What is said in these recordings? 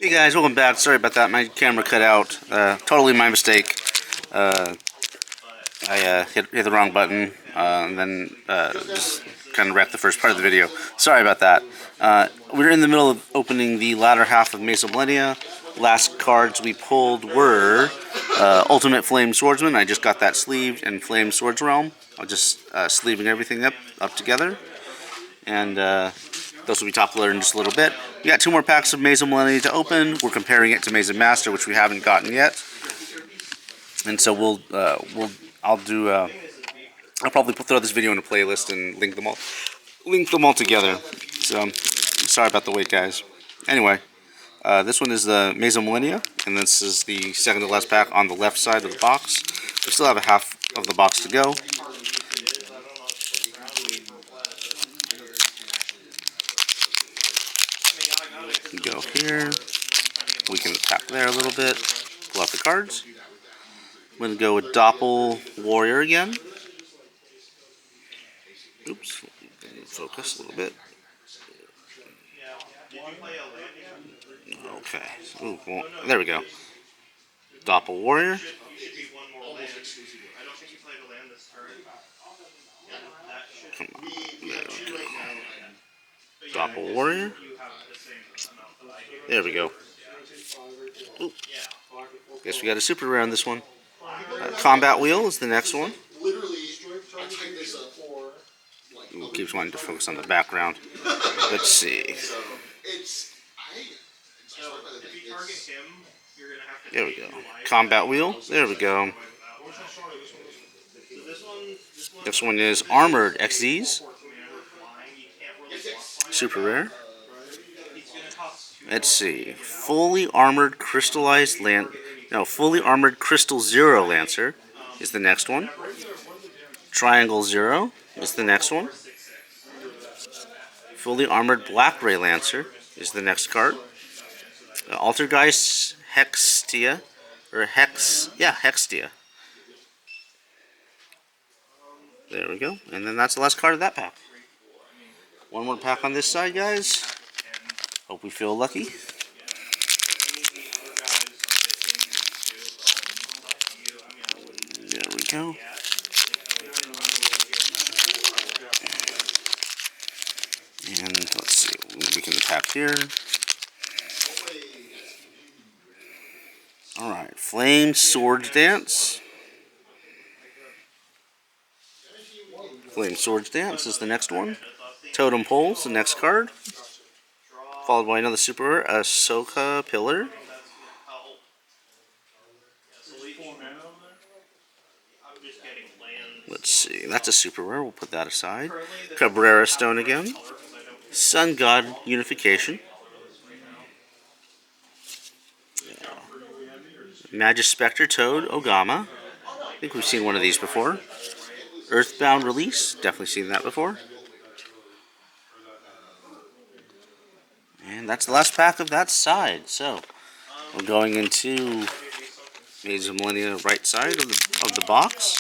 Hey guys, welcome back. Sorry about that. My camera cut out. Totally my mistake. I hit the wrong button and then just kind of wrecked the first part of the video. Sorry about that. We're in the middle of opening the latter half of Millenia. Last cards we pulled were Ultimate Flame Swordsman. I just got that sleeved, and Flame Swords Realm. I'm just sleeving everything up together. And those will be top loaded in just a little bit. We got 2 more packs of Millenia to open. We're comparing it to Master, which we haven't gotten yet. And so I'll probably throw this video in a playlist and link them all together. So sorry about the wait, guys. Anyway, this one is the Millenia, and this is the second to last pack on the left side of the box. We still have a half of the box to go. Go here. We can tap there a little bit. Pull out the cards. I'm going to go with Doppel Warrior again. Oops. Focus a little bit. Okay. Ooh, well, there we go. Doppel Warrior. Come on. There we go. Doppel Warrior. There we go. Ooh. Guess we got a super rare on this one. Combat Wheel is the next one. Ooh, keeps wanting to focus on the background. Let's see. There we go. Combat Wheel. There we go. This one is Armored XZs. Super rare. Let's see. Fully Armored Crystallized Fully Armored Crystal Zero Lancer is the next one. Triangle Zero is the next one. Fully Armored Black Ray Lancer is the next card. Altergeist Hextia, Hextia. There we go. And then that's the last card of that pack. One more pack on this side, guys. Hope we feel lucky. There we go. And let's see, we can pack here. Alright, Flame Swords Dance. Flame Swords Dance is the next one. Totem Pole's the next card. Followed by another super rare, Ahsoka Pillar. Let's see, that's a super rare, we'll put that aside. Cabrera Stone again. Sun God Unification. Magispector Toad Ogama. I think we've seen one of these before. Earthbound Release, definitely seen that before. And that's the last pack of that side. So we're going into Millenia right side of the box.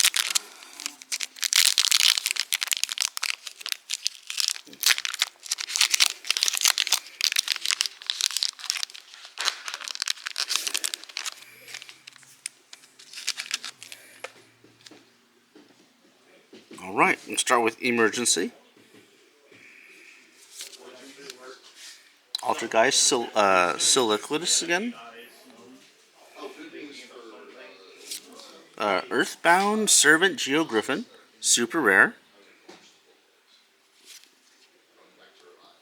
Alright, we'll start with Emergency. Altergeist Siliquidus again. Earthbound Servant Geogriffin, super rare.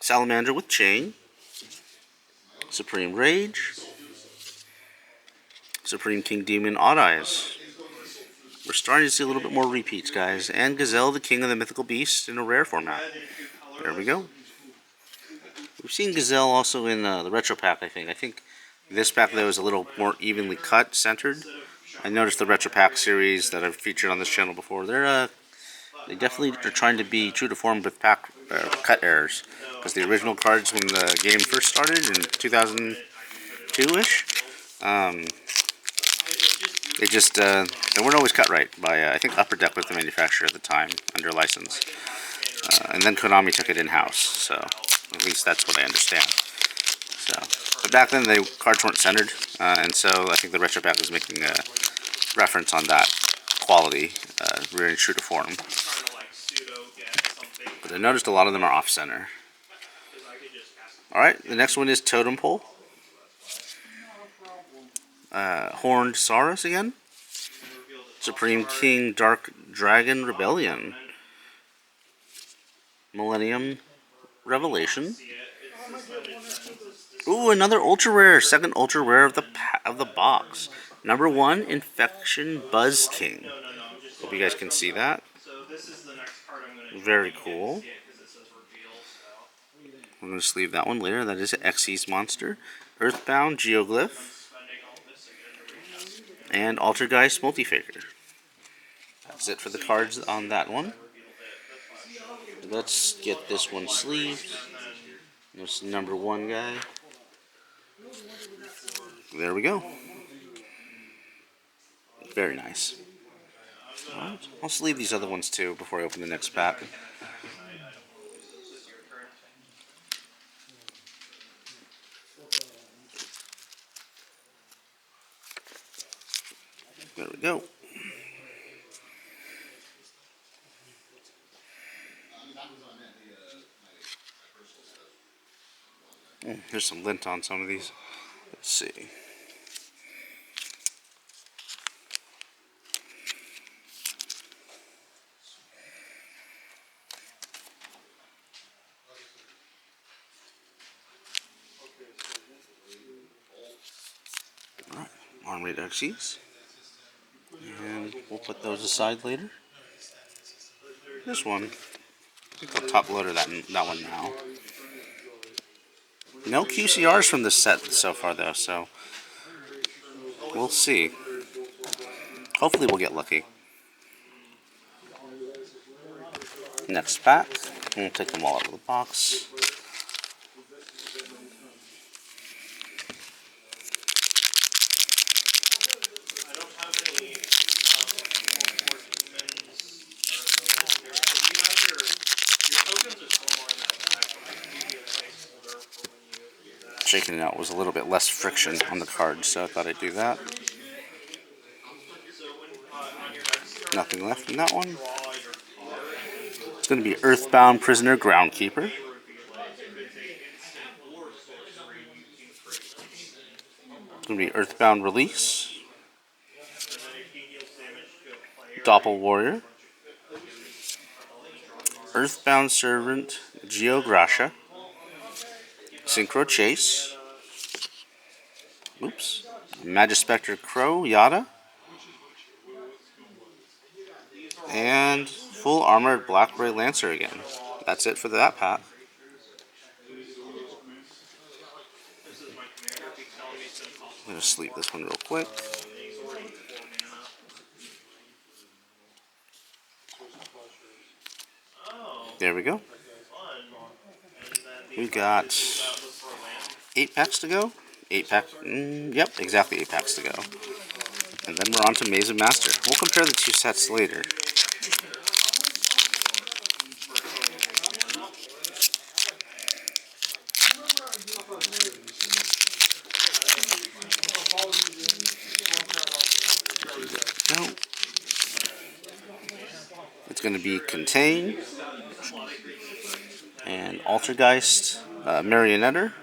Salamander with Chain. Supreme Rage. Supreme King Demon Odd Eyes. We're starting to see a little bit more repeats, guys. And Gazelle, the King of the Mythical Beast, in a rare format. There we go. We've seen Gazelle also in the retro pack, I think. I think this pack, though, is a little more evenly cut, centered. I noticed the retro pack series that I've featured on this channel before. They definitely are trying to be true to form with pack cut errors. Because the original cards when the game first started in 2002-ish, they weren't always cut right by, I think, Upper Deck was the manufacturer at the time, under license. And then Konami took it in-house, so at least that's what I understand. So, but back then the cards weren't centered, and so I think the retro pack was making a reference on that quality, very true to form. But I noticed a lot of them are off center. All right, the next one is Totem Pole. Horned Saurus again. Supreme King Dark Dragon Rebellion. Millennium Revelation. Ooh, another ultra rare, second ultra rare of the box. Number 1, Infection Buzz King. Hope you guys can see that. Very cool. I'm going to sleeve that one later. That is an Xyz monster. Earthbound Geoglyph. And Altergeist Multifaker. That's it for the cards on that one. Let's get this one sleeved. This number 1 guy. There we go. Very nice. Alright, I'll sleeve these other ones too before I open the next pack. There we go. Here's some lint on some of these. Let's see. Alright, arm rate Xyz. And we'll put those aside later. This one, I think I'll top loader that one now. No QCRs from this set so far though, so we'll see. Hopefully we'll get lucky. Next pack, we'll take them all out of the box. Shaking it out was a little bit less friction on the card, so I thought I'd do that. Nothing left in that one. It's going to be Earthbound Prisoner Groundkeeper. It's going to be Earthbound Release. Doppel Warrior. Earthbound Servant Geogracia. Synchro Chase. Oops. Magispector Crow Yada. And full armored Black Ray Lancer again. That's it for that pack. I'm going to sleeve this one real quick. There we go. We got 8 packs to go. 8 pack. Yep, exactly 8 packs to go. And then we're on to Maze of Master. We'll compare the two sets later. It's going to be Contain and Altergeist Marionetter.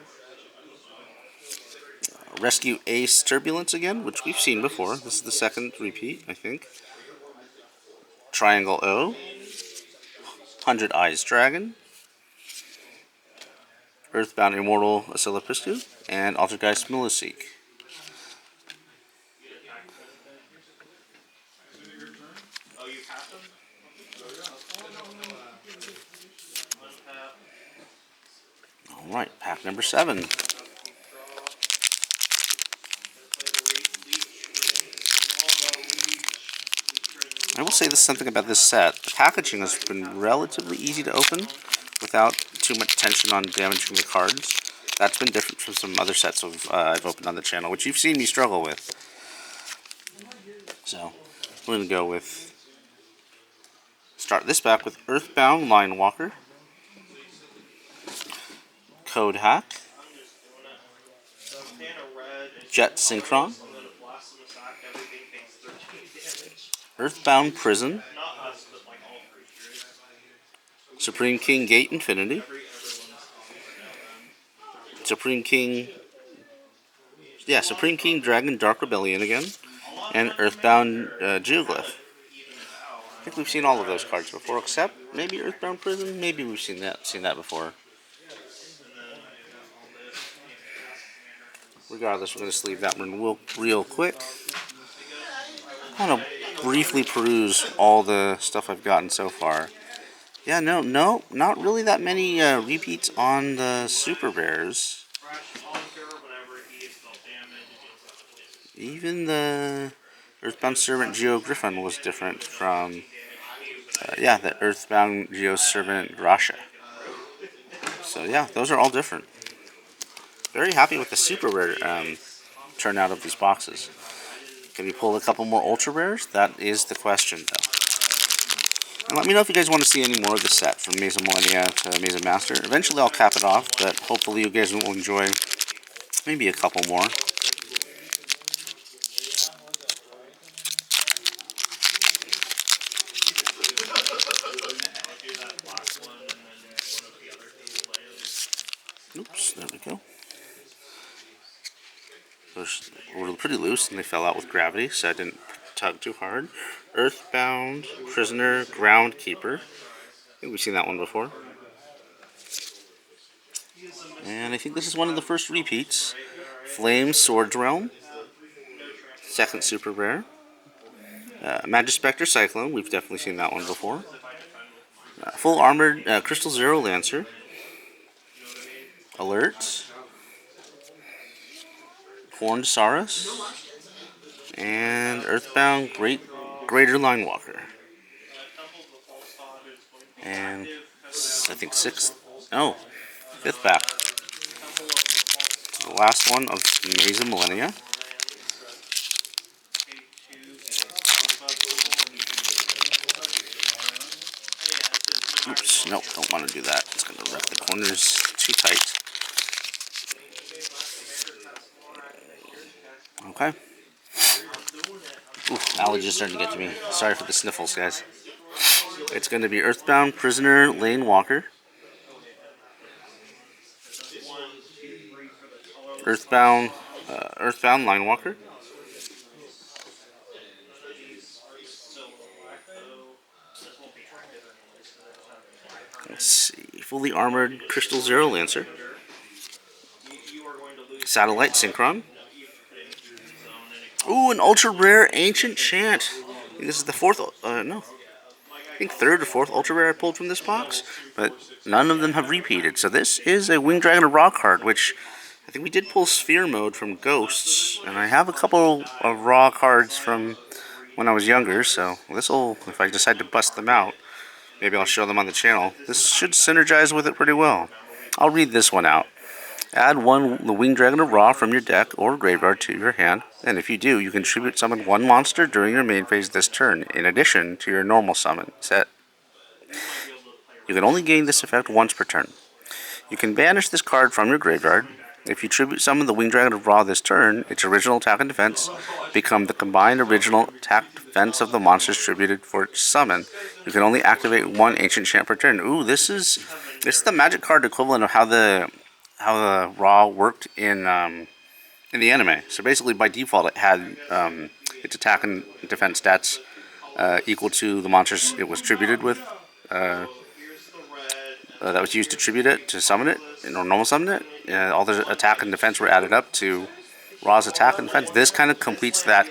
Rescue Ace Turbulence again, which we've seen before. This is the second repeat, I think. Triangle O. 100 Eyes Dragon. Earthbound Immortal Acilipristu. And Altergeist Milliseek. Alright, pack number 7. I will say this something about this set. The packaging has been relatively easy to open without too much tension on damaging the cards. That's been different from some other sets I've opened on the channel, which you've seen me struggle with. So, we're going to go with... Start this back with Earthbound Linewalker. Code Hack. Jet Synchron, Earthbound Prison, Supreme King Gate Infinity, Supreme King Dragon Dark Rebellion again, and Earthbound Geoglyph. I think we've seen all of those cards before, except maybe Earthbound Prison. Maybe we've seen that before. Regardless, we're going to sleeve that one real quick. I want to briefly peruse all the stuff I've gotten so far. Yeah, no, not really that many repeats on the Super Rares. Even the Earthbound Servant Geo Griffin was different from, the Earthbound Geo Servant Grasha. So yeah, those are all different. Very happy with the Super Rare turnout of these boxes. Can we pull a couple more Ultra Rares? That is the question, though. And let me know if you guys want to see any more of the set from Maze of Millenia to Maze of Master. Eventually I'll cap it off, but hopefully you guys will enjoy maybe a couple more. Oops, there we go. Those were pretty loose and they fell out with gravity, so I didn't tug too hard. Earthbound, Prisoner, Groundkeeper. I think we've seen that one before. And I think this is one of the first repeats. Flame Swords Realm. Second Super Rare. Magispector Cyclone. We've definitely seen that one before. Full Armored Crystal Zero Lancer. Alert. Horned Saurus. And Earthbound Greater Line Walker. And I think fifth pack. The last one of Maze of Millenia. Oops, nope, don't want to do that. It's going to wrap the corners too tight. Okay. Ooh, allergies starting to get to me. Sorry for the sniffles, guys. It's going to be Earthbound Prisoner Lane Walker. Earthbound Line Walker. Let's see. Fully Armored Crystal Zero Lancer. Satellite Synchron. Ooh, an ultra rare Ancient Chant. This is the fourth, I think third or fourth ultra rare I pulled from this box, but none of them have repeated. So this is a Winged Dragon of Raw card, which I think we did pull Sphere Mode from Ghosts, and I have a couple of Raw cards from when I was younger, so this'll, if I decide to bust them out, maybe I'll show them on the channel. This should synergize with it pretty well. I'll read this one out. Add the Winged Dragon of Ra from your deck or graveyard to your hand, and if you do, you can tribute summon one monster during your main phase this turn, in addition to your normal summon set. You can only gain this effect once per turn. You can banish this card from your graveyard. If you tribute summon the Winged Dragon of Ra this turn, its original attack and defense become the combined original attack defense of the monsters tributed for its summon. You can only activate one Ancient Chant per turn. Ooh, this is the Magic card equivalent of how the Raw worked in the anime. So basically, by default, it had its attack and defense stats equal to the monsters it was tributed with. That was used to tribute it, to summon it, or normal summon it. All the attack and defense were added up to Ra's attack and defense. This kind of completes that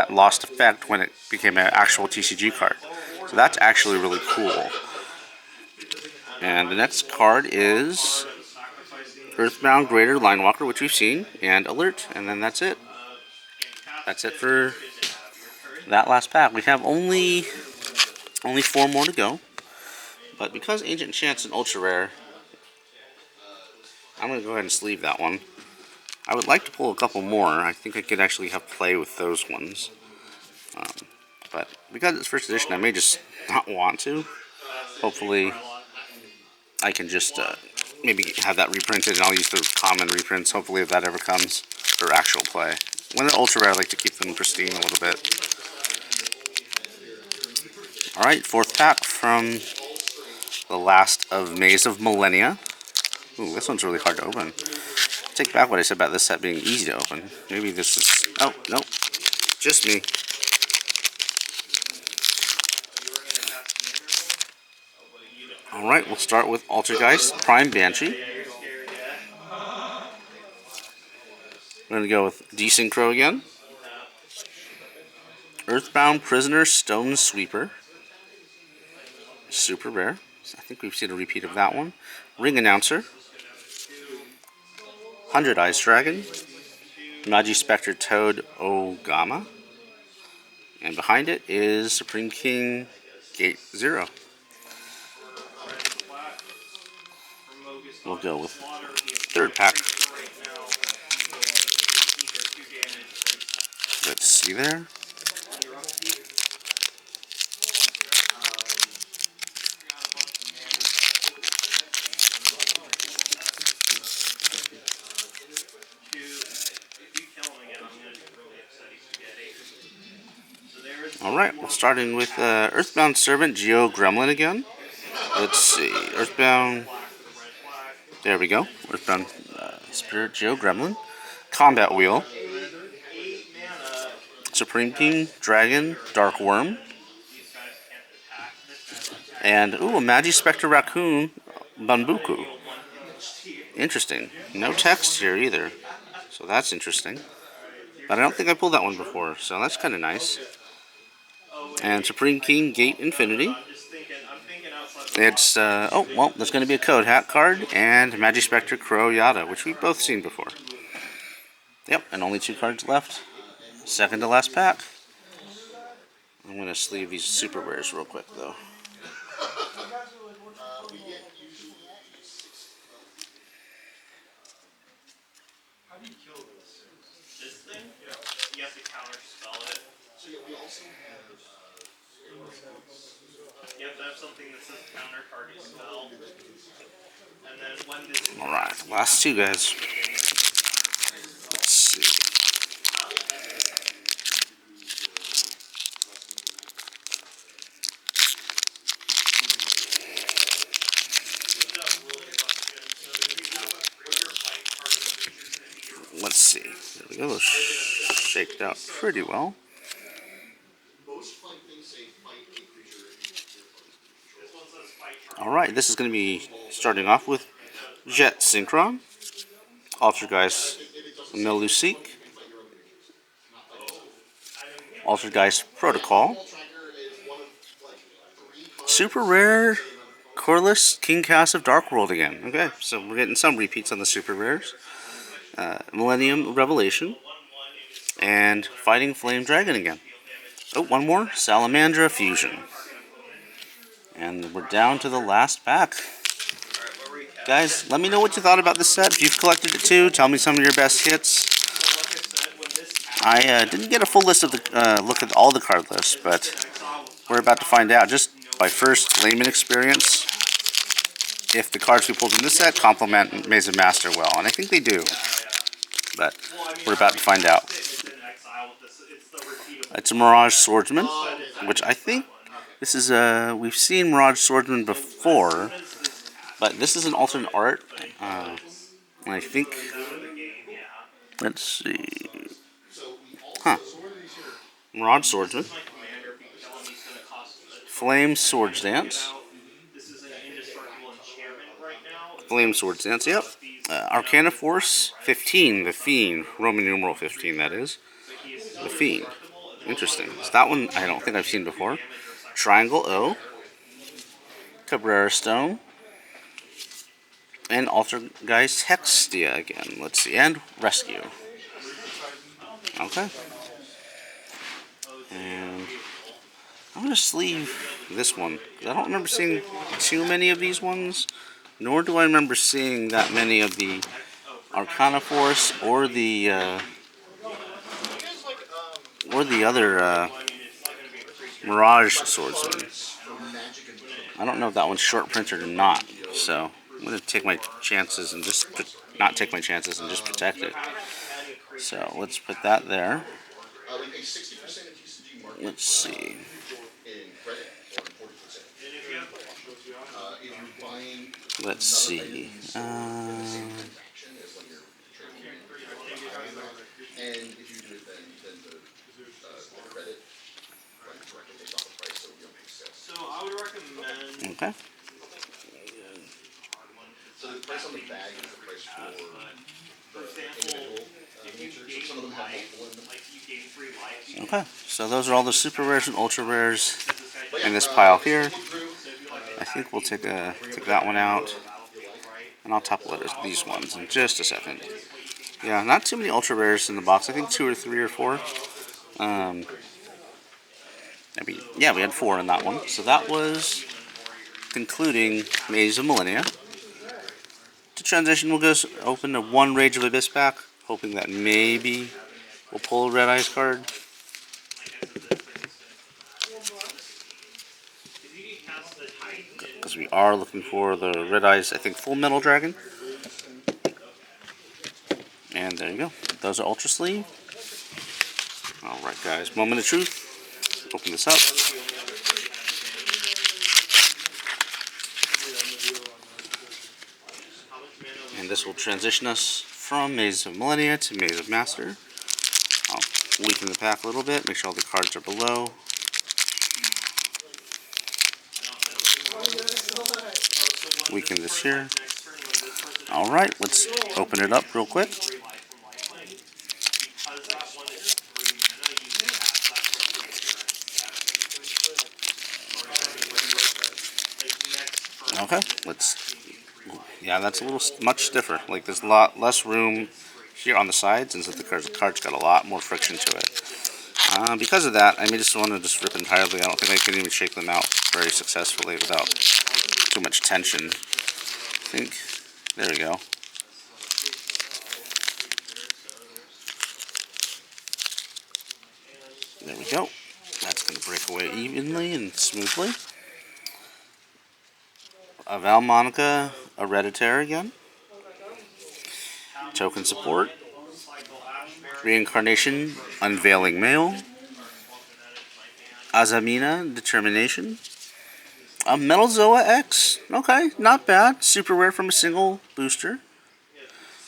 lost effect when it became an actual TCG card. So that's actually really cool. And the next card is Earthbound Greater Line Walker, which we've seen, and Alert, and then that's it. That's it for that last pack. We have only 4 more to go. But because Ancient Chant's an ultra rare, I'm going to go ahead and sleeve that one. I would like to pull a couple more. I think I could actually have play with those ones. But because it's first edition, I may just not want to. Hopefully, I can just maybe have that reprinted, and I'll use the common reprints, hopefully, if that ever comes for actual play. When they're ultra rare, I like to keep them pristine a little bit. Alright, fourth pack from the last of Maze of Millenia. Ooh, this one's really hard to open. Take back what I said about this set being easy to open. Maybe this is... Oh, nope. Just me. Alright, we'll start with Altergeist, Prime Banshee. We're going to go with Desynchro again. Earthbound Prisoner, Stone Sweeper. Super rare. I think we've seen a repeat of that one. Ring Announcer. 100 Eyes Dragon. Magispector Toad Ogama. And behind it is Supreme King Gate 0. We'll go with third pack. Let's see there. Alright, we're starting with Earthbound Servant Geo Gremlin again. Let's see, Earthbound... There we go, Earthbound Spirit Geo Gremlin. Combat Wheel. Supreme King, Dragon, Dark Worm. And, ooh, a Magispector Raccoon, Banbuku. Interesting. No text here either, so that's interesting. But I don't think I pulled that one before, so that's kind of nice. And Supreme King Gate Infinity. It's, oh, well, there's going to be a Code Hat card and Magispector Crow Yada, which we've both seen before. Yep, and only 2 cards left. Second to last pack. I'm going to sleeve these super rares real quick, though. How do you kill this? This thing? Yeah. You have to counter spell it. So yeah, we also have you have to have something that says counter target spell. And then when this Alright, last 2 guys. Let's see. Let's see. There we go. Those shaked out pretty well. Alright, this is going to be starting off with Jet Synchron, Altergeist Meluseek, Altergeist Protocol, super rare Corliss King Cass of Dark World again. Okay, so we're getting some repeats on the super rares. Millennium Revelation, and Fighting Flame Dragon again. Oh, one more, Salamandra Fusion. And we're down to the last pack. Guys, let me know what you thought about this set. If you've collected it too, tell me some of your best hits. I didn't get a full list of the look at all the card lists, but we're about to find out just by first layman experience if the cards we pulled in this set complement Maze of Master well, and I think they do. But we're about to find out. It's a Mirage Swordsman, which I think this is we've seen Mirage Swordsman before, but this is an alternate art. I think, let's see, Mirage Swordsman, Flame Swords Dance, Flame Swords Dance, yep. Arcana Force 15, the Fiend, Roman numeral 15 that is, the Fiend. Interesting. So that one I don't think I've seen before. Triangle O, Cabrera Stone, and Altergeist Hextia again. Let's see, and Rescue. Okay. And I'm going to sleeve this one. I don't remember seeing too many of these ones, nor do I remember seeing that many of the Arcana Force or the other Mirage Swordsman. I don't know if that one's short printed or not, so I'm gonna take my chances and just not take my chances and just protect it. So let's put that there. Let's see. Let's see. So I would recommend. Okay. So the price on the bag is the price for example, if you gain life, like you gain 3 life. Okay. So those are all the super rares and ultra rares in this pile here. I think we'll take that one out, and I'll top load these ones in just a second. Yeah, not too many ultra rares in the box. I think 2 or 3 or 4. Yeah, we had 4 in that one. So that was concluding Maze of Millenia. To transition, we'll go open a 1 Rage of Abyss pack, hoping that maybe we'll pull a Red Eyes card. Because we are looking for the Red Eyes, I think, Full Metal Dragon. And there you go. Those are Ultra Sleeve. Alright, guys. Moment of truth. Open this up. And this will transition us from Maze of Millenia to Maze of Master. I'll weaken the pack a little bit, make sure all the cards are below. Weaken this here. Alright, let's open it up real quick. Okay, yeah, that's a little much stiffer. Like, there's a lot less room here on the sides, and so the card's got a lot more friction to it. Because of that, I may just want to just rip entirely. I don't think I can even shake them out very successfully without too much tension. I think, there we go. There we go. That's going to break away evenly and smoothly. A Val Monica Hereditary again. Token support. Reincarnation Unveiling Male. Azamina Determination. A Metal Zoa X. Okay, not bad. Super rare from a single booster.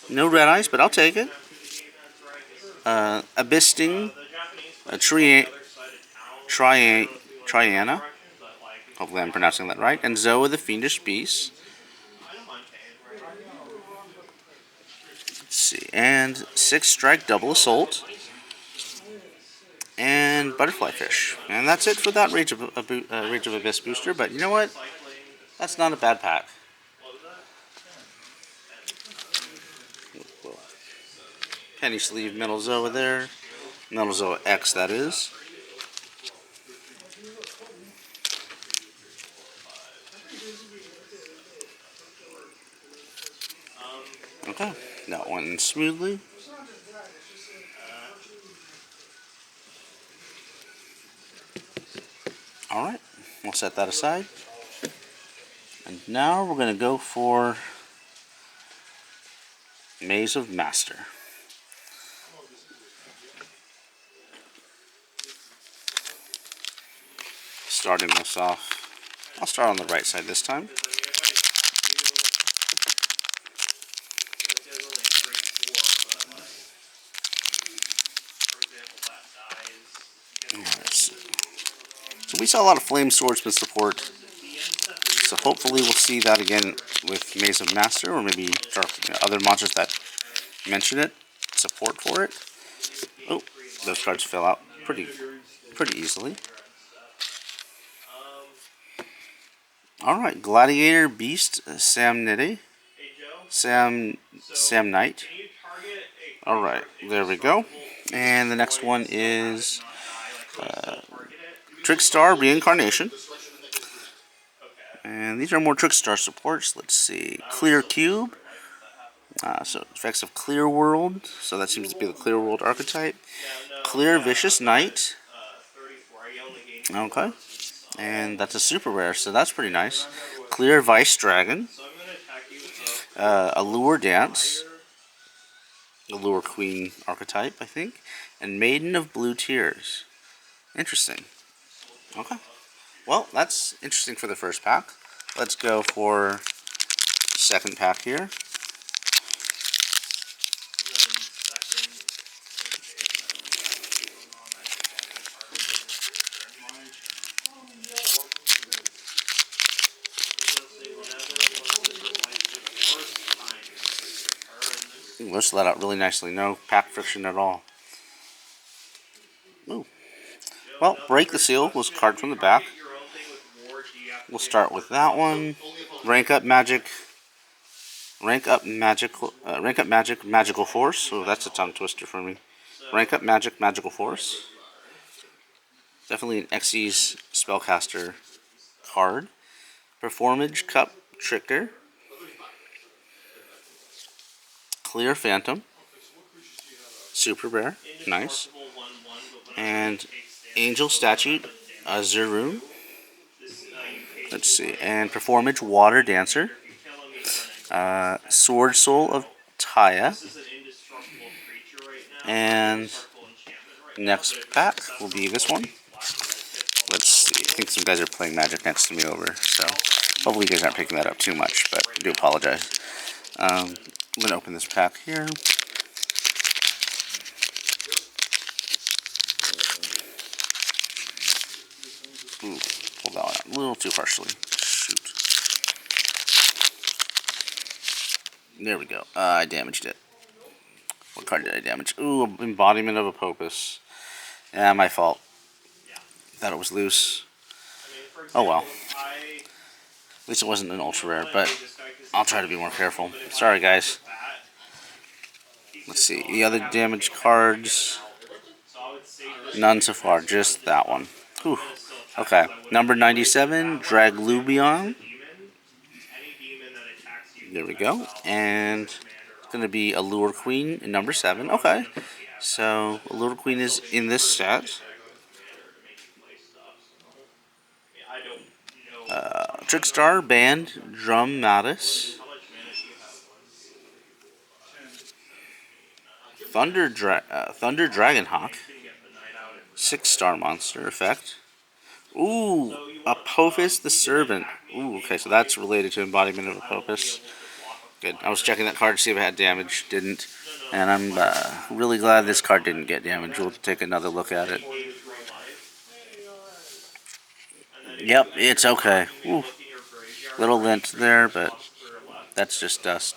No red eyes, but I'll take it. Abyssing. Triana. Hopefully I'm pronouncing that right. And Zoa the Fiendish Beast. Let's see. And 6 Strike Double Assault. And Butterfly Fish. And that's it for that Rage of Abyss booster. But you know what? That's not a bad pack. Penny Sleeve Metal Zoa there. Metal Zoa X, that is. Okay, that went smoothly. Alright, we'll set that aside. And now we're going to go for Maze of Master. Starting this off, I'll start on the right side this time. So we saw a lot of Flame Swordsman support, so hopefully we'll see that again with Maze of Master, or maybe other monsters that mention it, support for it. Oh, those cards fell out pretty easily. Alright, Gladiator Beast, Sam Knight. Alright, there we go. And the next one is Trickstar Reincarnation. And these are more Trickstar supports. Let's see. Clear Cube. So effects of Clear World. So that seems to be the Clear World archetype. Clear Vicious Knight. Okay. And that's a super rare, so that's pretty nice. Clear Vice Dragon. Allure Dance, Allure Queen archetype, I think, and Maiden of Blue Tears. Interesting. Okay. Well, that's interesting for the first pack. Let's go for second pack here. Ooh, this let out really nicely. No pack friction at all. Ooh. Well, Break the Seal was a card from the back. We'll start with that one. Rank up Magic. Rank up Magic, Magical Force. Oh, that's a tongue twister for me. Rank up Magic, Magical Force. Definitely an Xyz spellcaster card. Performage Cup Tricker. Clear Phantom. Super rare. Nice. And Angel Statute Azurune. Let's see. And Performage Water Dancer. Sword Soul of Taya. And next pack will be this one. Let's see. I think some guys are playing Magic next to me over, so hopefully you guys aren't picking that up too much, but I do apologize. I'm going to open this pack here. Ooh, pulled that one out a little too harshly. Shoot. There we go. I damaged it. What card did I damage? Ooh, Embodiment of Apopus. Yeah, my fault. Thought it was loose. Oh well. At least it wasn't an ultra rare, but I'll try to be more careful. Sorry, guys. Let's see. The other damaged cards. None so far. Just that one. Whew. Okay. Number 97, Draglubion. There we go. And it's going to be Allure Queen in number 7. Okay. So, Allure Queen is in this set. Trickstar, Band, Drum Mattis. Thunder Dragonhawk. 6-star monster effect. Ooh, Apophis the Servant. Ooh, okay, so that's related to Embodiment of Apophis. Good. I was checking that card to see if it had damage. Didn't. And I'm really glad this card didn't get damaged. We'll take another look at it. Yep, it's okay. Ooh. Little lint there, but that's just dust.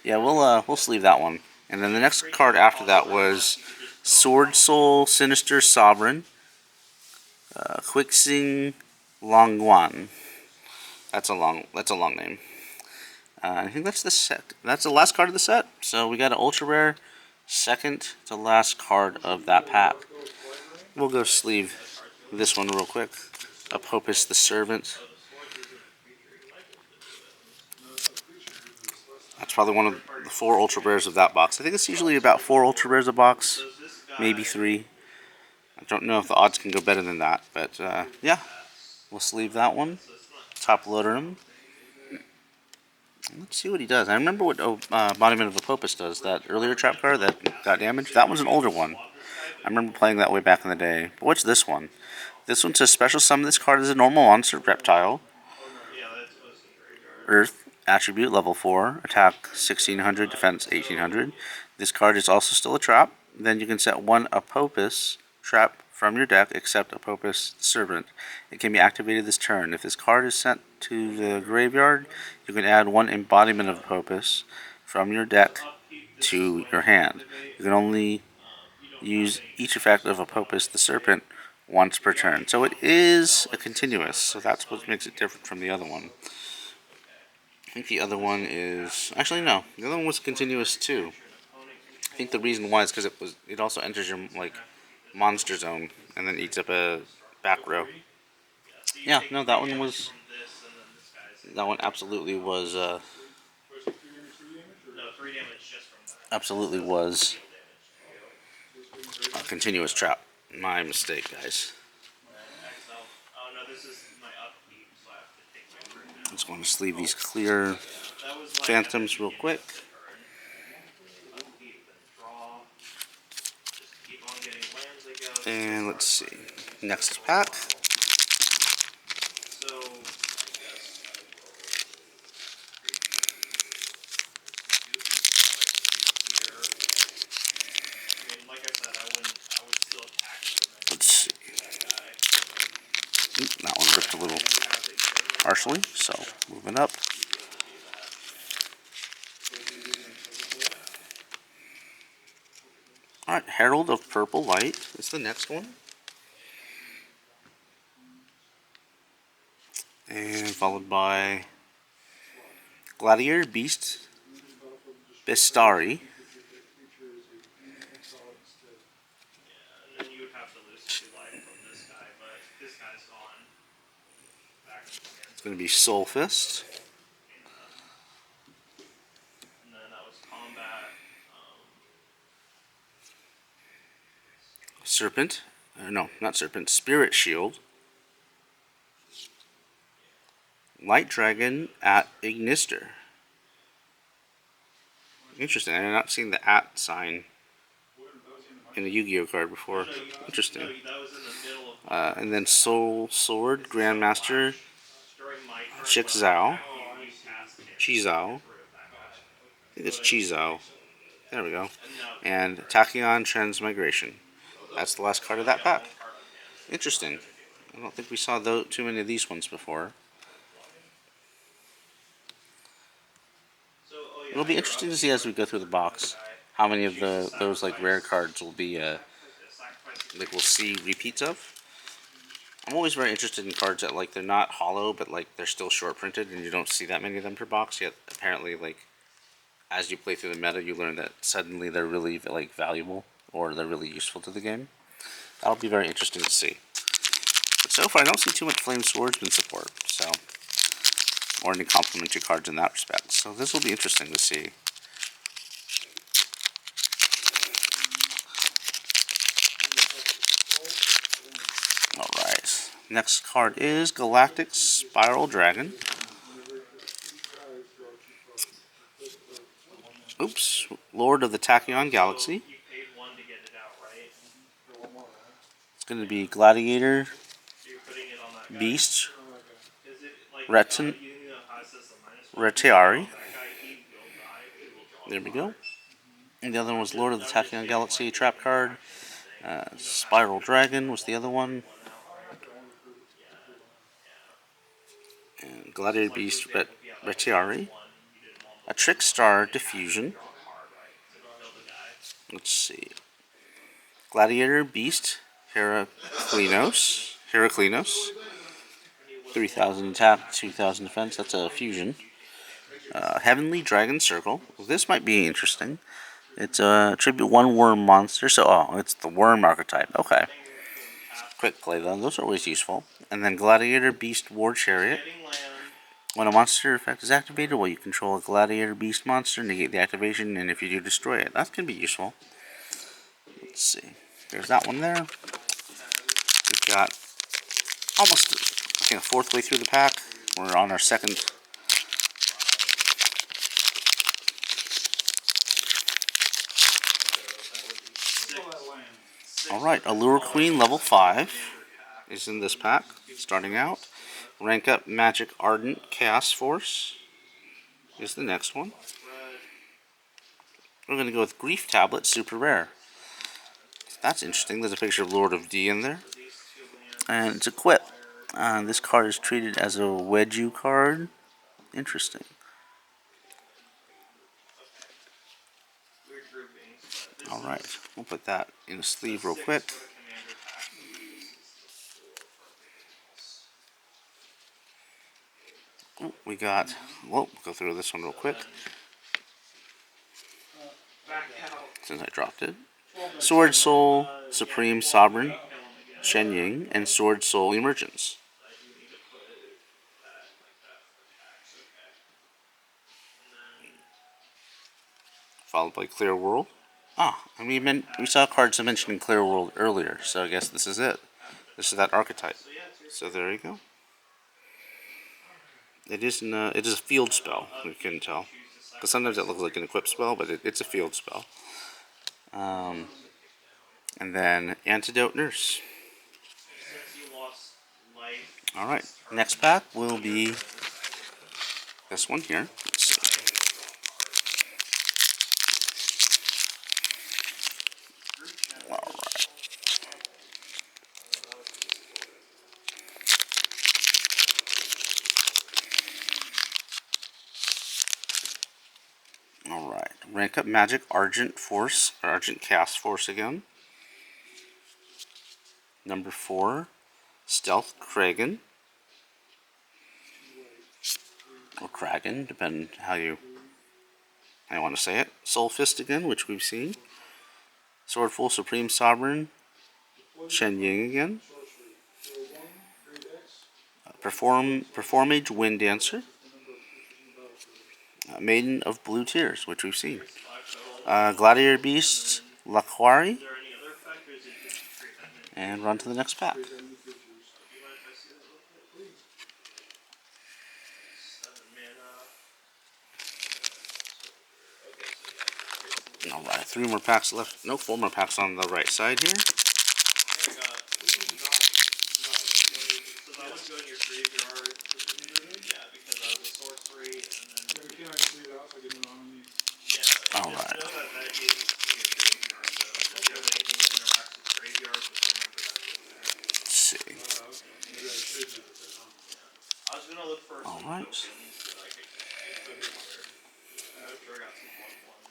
Yeah, we'll sleeve that one. And then the next card after that was Sword Soul Sinister Sovereign. Quixing Longguan. That's a long name. I think that's the set. That's the last card of the set. So we got an ultra rare, second to last card of that pack. We'll go sleeve this one real quick. Apopus the Servant. That's probably one of the 4 ultra rares of that box. I think it's usually about 4 ultra rares a box, maybe 3. I don't know if the odds can go better than that, but yeah, we'll sleeve that one. Top loader him. Let's see what he does. I remember what Embodiment of Apopus does. That earlier trap card that got damaged. That one's an older one. I remember playing that way back in the day. But what's this one? This one says special summon this card as a normal monster reptile. Earth attribute level 4, attack 1600, defense 1800. This card is also still a trap. Then you can set 1 Apopus trap from your deck except Apopus Servant. It can be activated this turn. If this card is sent to the graveyard, you can add 1 Embodiment of Apopus from your deck to your hand. You can only use each effect of Apopus the Serpent once per turn. So it is a continuous, so that's what makes it different from the other one. I think the other one is... Actually, no. The other one was continuous too. I think the reason why is because it also enters your monster zone and then eats up a back row. Yeah, no, that one was... That one absolutely was... absolutely was a continuous trap. My mistake, guys. Just going to sleeve these clear phantoms real quick. And let's see. Next pack. Let's see. Oop, that one ripped a little harshly, so moving up. Alright, Herald of Purple Light is the next one. And followed by Gladiator Beast Bestari. It's going to be Soul Fist. Serpent. No, not Serpent. Spirit Shield. Light Dragon at Ignister. Interesting. I have not seen the at sign in a Yu-Gi-Oh card before. Interesting. And then Soul Sword, Grandmaster, Chizao. I think it's Chizao. There we go. And Tachyon Transmigration. That's the last card of that pack. Interesting. I don't think we saw too many of these ones before. It'll be interesting to see as we go through the box how many of those like rare cards will be like we'll see repeats of. I'm always very interested in cards that like they're not hollow but like they're still short printed and you don't see that many of them per box, yet apparently like as you play through the meta you learn that suddenly they're really like valuable or they're really useful to the game. That'll be very interesting to see. But so far I don't see too much Flame Swordsman support, so or any complementary cards in that respect. So this will be interesting to see. Alright, next card is Galactic Spiral Dragon. Oops, Lord of the Tachyon Galaxy. It's going to be Gladiator, Beast, Retiari. There we go. And the other one was Lord of the Tachyon Galaxy trap card. Spiral Dragon was the other one. And Gladiator Beast Retiari. A Trickstar Diffusion. Let's see. Gladiator Beast Heraclinos. 3,000 attack, 2,000 defense. That's a fusion. Heavenly Dragon Circle. Well, this might be interesting. It's a tribute one worm monster. So, it's the worm archetype. Okay. Quick play though. Those are always useful. And then Gladiator Beast War Chariot. When a monster effect is activated, while you control a Gladiator Beast monster, negate the activation, and if you do, destroy it. That can be useful. Let's see. There's that one there. We've got almost, I think, a fourth way through the pack. We're on our second. Alright, Allure Queen level 5 is in this pack, starting out. Rank Up Magic Ardent Chaos Force is the next one. We're going to go with Grief Tablet Super Rare. That's interesting. There's a picture of Lord of D in there. And it's equipped. This card is treated as a Wedju card. Interesting. Alright, we'll put that in a sleeve real quick. Ooh, we got, we'll go through this one real quick. Since I dropped it. Sword Soul, Supreme Sovereign, Shen Ying, and Sword Soul Emergence. Followed by Clear World. And we saw cards mentioned in Clear World earlier, so I guess this is it. This is that archetype. So there you go. It isn't. It is a field spell. You couldn't tell, because sometimes it looks like an equip spell, but it's a field spell. And then Antidote Nurse. All right. Next pack will be this one here. Let's see. All right. All right. Rank up Magic Argent Force, or Argent Cast Force again. Number 4, Stealth Kragan. Or Kragan, depending how you want to say it. Soul Fist again, which we've seen. Swordful Supreme Sovereign. Shen Ying again. Performage Wind Dancer. Maiden of Blue Tears, which we've seen. Gladiator Beast, Laquari. And run to the next pack. Alright, 3 more packs left. No, 4 more packs on the right side here. Alright. Let's see. Alright.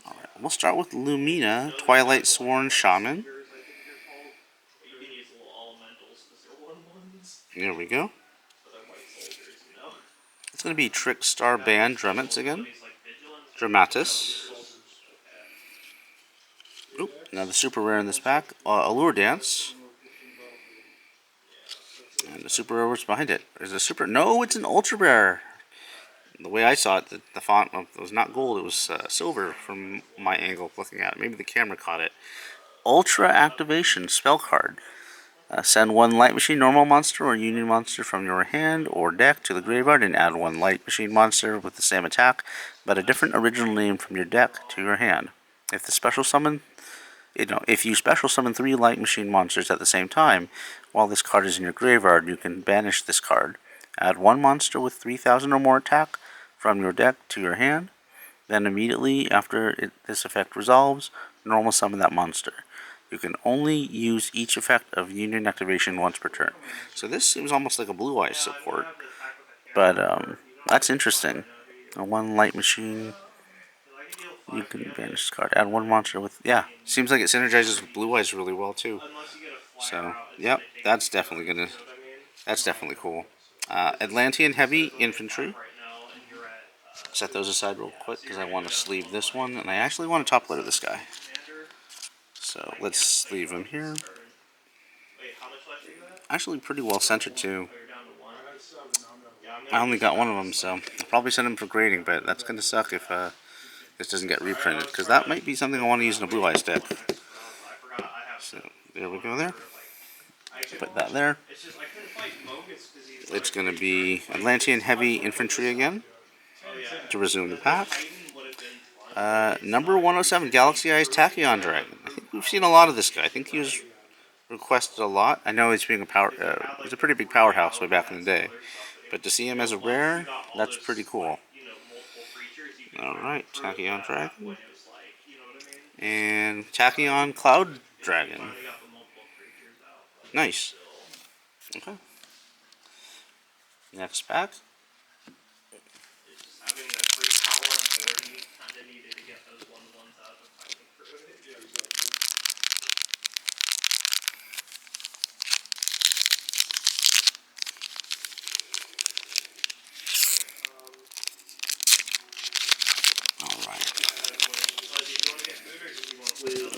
Alright, we'll start with Lumina, Twilight Sworn Shaman. There we go. It's going to be Trickstar Band Drummets again. Dramatis. Oop, another super rare in this pack. Allure Dance. And the super rare was behind it. There's a super... No, it's an ultra rare. The way I saw it, the font was not gold, it was silver from my angle of looking at it. Maybe the camera caught it. Ultra Activation Spell Card. Send 1 Light Machine normal monster or union monster from your hand or deck to the graveyard and add 1 Light Machine monster with the same attack, but a different original name from your deck to your hand. If the special summon... if you special summon 3 Light Machine monsters at the same time, while this card is in your graveyard, you can banish this card. Add 1 monster with 3,000 or more attack from your deck to your hand. Then immediately after this effect resolves, normal summon that monster. You can only use each effect of Union activation once per turn. So this seems almost like a Blue Eyes support. But that's interesting. A 1 Light Machine... You can banish this card. Add 1 monster with... Yeah, seems like it synergizes with Blue Eyes really well too. So, yep, that's definitely gonna... That's definitely cool. Atlantean Heavy Infantry. Set those aside real quick because I want to sleeve this one. And I actually want to top loader this guy. So, let's sleeve him here. Actually pretty well centered too. I only got one of them, so I'll probably send him for grading, but that's going to suck if... this doesn't get reprinted, because that might be something I want to use in a Blue Eyes deck. So, there we go there. Put that there. It's going to be Atlantean Heavy Infantry again, to resume the pack. Number 107, Galaxy Eyes Tachyon Dragon. I think we've seen a lot of this guy. I think he was requested a lot. I know he's being he's a pretty big powerhouse way back in the day. But to see him as a rare, that's pretty cool. Alright, Tachyon Dragon. And Tachyon Cloud Dragon. Nice. Okay. Next pack.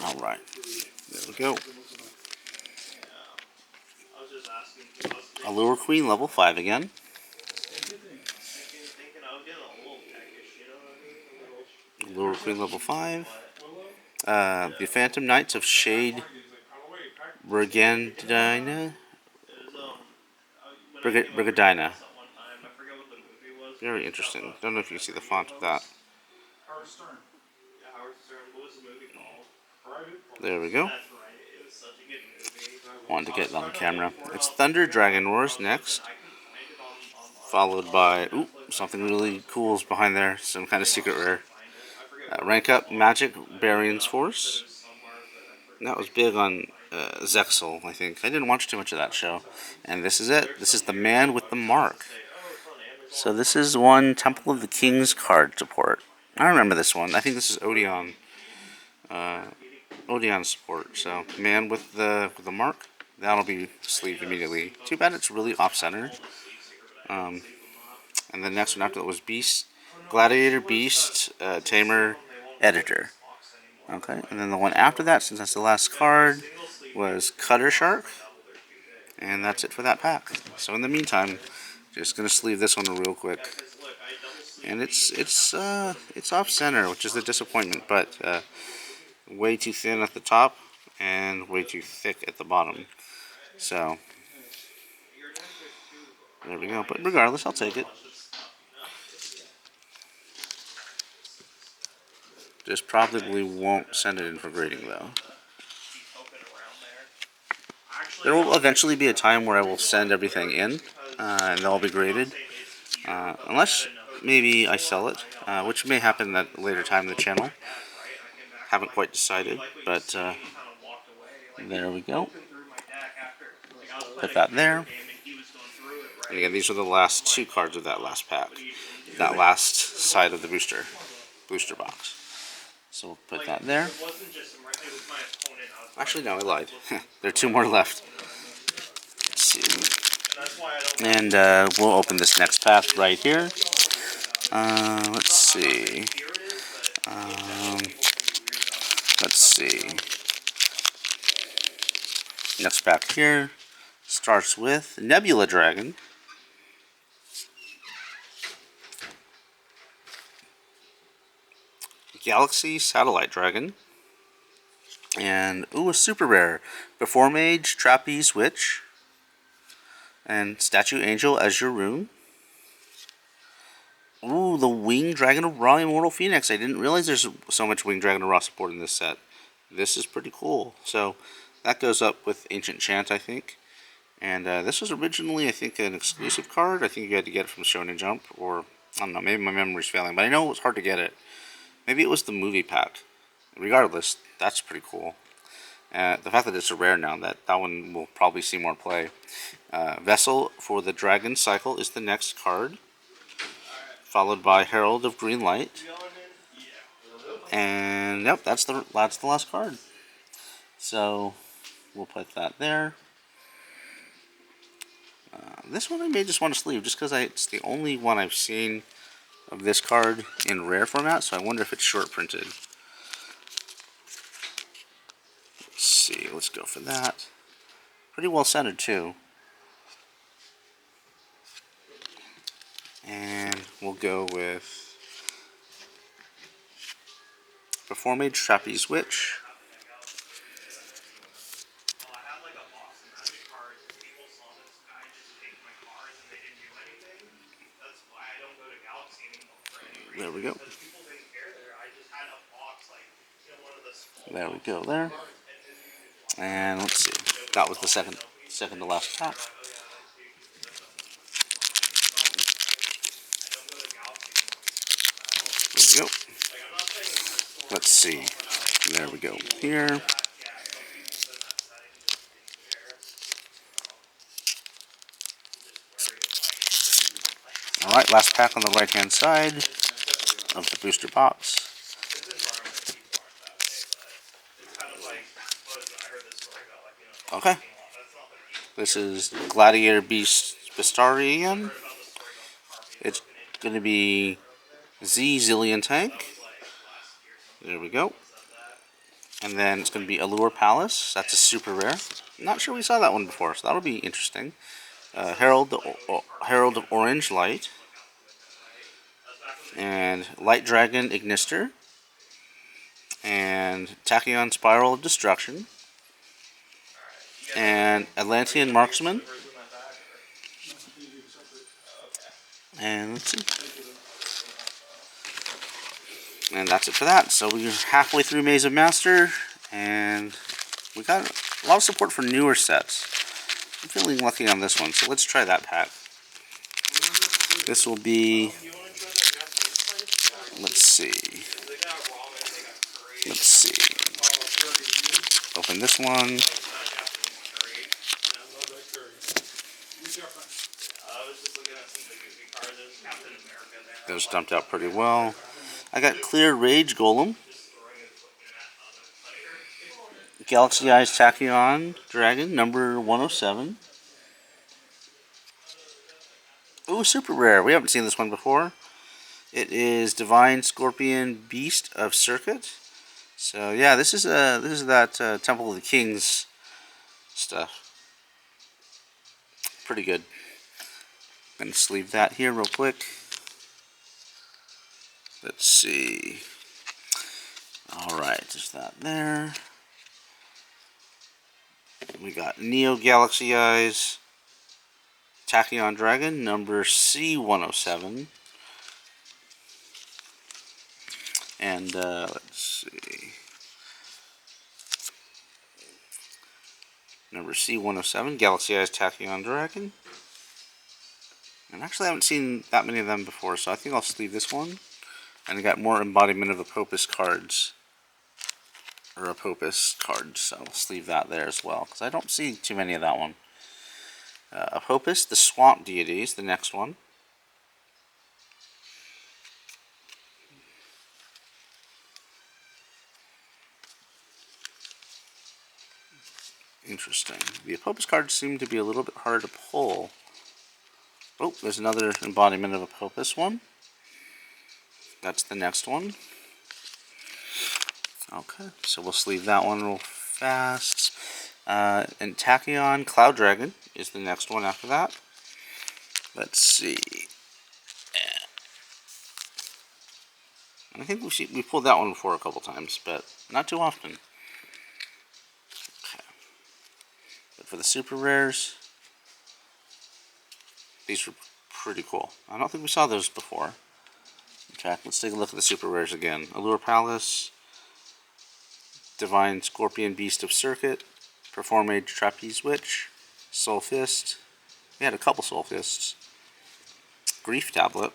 Alright. There we go. Allure Queen level 5 again. Allure Queen level 5. The Phantom Knights of Shade Brigadina. Very interesting. Don't know if you can see the font of that. Howard Stern. Yeah, Howard Stern. What was the movie called? Private. There we go. That's right. It was such a good movie. Wanted to get it on camera. It's Thunder Dragon Wars next, followed by something really cool is behind there. Some kind of secret rare. Rank Up Magic Baryon's Force. That was big on Zexel, I think. I didn't watch too much of that show. And this is it. This is the Man with the Mark. So this is one Temple of the King's card support. I remember this one. I think this is Odeon. Odeon support. So Man with the Mark. That'll be sleeved immediately. Too bad it's really off-center. And the next one after that was Beast, Gladiator, Beast, Tamer, Editor. Okay, and then the one after that, since that's the last card, was Cutter Shark. And that's it for that pack. So in the meantime, just gonna sleeve this one real quick. And it's off center, which is a disappointment, but way too thin at the top and way too thick at the bottom. So there we go. But regardless, I'll take it. Just probably won't send it in for grading though. There will eventually be a time where I will send everything in, and they'll all be graded. Unless maybe I sell it, which may happen at a later time in the channel. Haven't quite decided, but there we go. Put that there. And again, these are the last two cards of that last pack. That last side of the booster box. So we'll put that there. Actually, no, I lied. There are two more left. Let's see. And we'll open this next pack right here. Let's see. Let's see. Next pack here starts with Nebula Dragon. Galaxy Satellite Dragon. And, a super rare. Before Mage, Trapeze Witch. And Statue Angel as your rune. The Winged Dragon of Ra Immortal Phoenix. I didn't realize there's so much Winged Dragon of Ra support in this set. This is pretty cool. So, that goes up with Ancient Chant, I think. And this was originally, I think, an exclusive card. I think you had to get it from Shonen Jump. Or, I don't know, maybe my memory's failing. But I know it was hard to get it. Maybe it was the movie pack. Regardless, that's pretty cool. The fact that it's a rare now, that one will probably see more play. Vessel for the Dragon Cycle is the next card. Followed by Herald of Green Light. And, yep, that's the last card. So, we'll put that there. This one I may just want to sleeve, just because it's the only one I've seen of this card in rare format, so I wonder if it's short printed. Let's see, let's go for that. Pretty well centered too. And we'll go with Before Mage, Trapeze Witch. There we go. There we go there. And let's see. That was the second to last pack. There we go. Let's see. There we go. Here. Alright, last pack on the right hand side of the booster box. Okay. This is Gladiator Beast Bastarian. It's going to be Z Zillion Tank. There we go. And then it's going to be Allure Palace. That's a super rare. I'm not sure we saw that one before, so that'll be interesting. Herald of Orange Light. And Light Dragon Ignister. And Tachyon Spiral of Destruction. And Atlantean Marksman. And let's see. And that's it for that. So we're halfway through Maze of Master, and we got a lot of support for newer sets. I'm feeling lucky on this one, so let's try that pack. This will be, let's see, open this one. Those dumped out pretty well. I got Clear Rage Golem, Galaxy Eyes Tachyon Dragon, number 107. Ooh, super rare. We haven't seen this one before. It is Divine Scorpion Beast of Circuit. So yeah, this is that Temple of the Kings stuff. Pretty good. I'm gonna sleeve that here real quick. Let's see. Alright, there's that there. We got Neo Galaxy Eyes Tachyon Dragon, number C107. And let's see. Number C107, Galaxy Eyes Tachyon Dragon. And actually I haven't seen that many of them before, so I think I'll sleeve this one. And I got more embodiment of Apopus cards. Or Apopus cards, so I'll sleeve that there as well, because I don't see too many of that one. Apopus, the Swamp Deities, the next one. Interesting. The Apopus cards seem to be a little bit harder to pull. Oh, there's another embodiment of Apopus one. That's the next one. Okay, so we'll sleeve that one real fast. And Tachyon Cloud Dragon is the next one after that. Let's see. I think we pulled that one before a couple times, but not too often. Okay. But for the super rares, these were pretty cool. I don't think we saw those before. In fact, let's take a look at the super rares again. Allure Palace, Divine Scorpion Beast of Circuit, Perform Age Trapeze Witch, Soul Fist. We had a couple Soul Fists. Grief Tablet,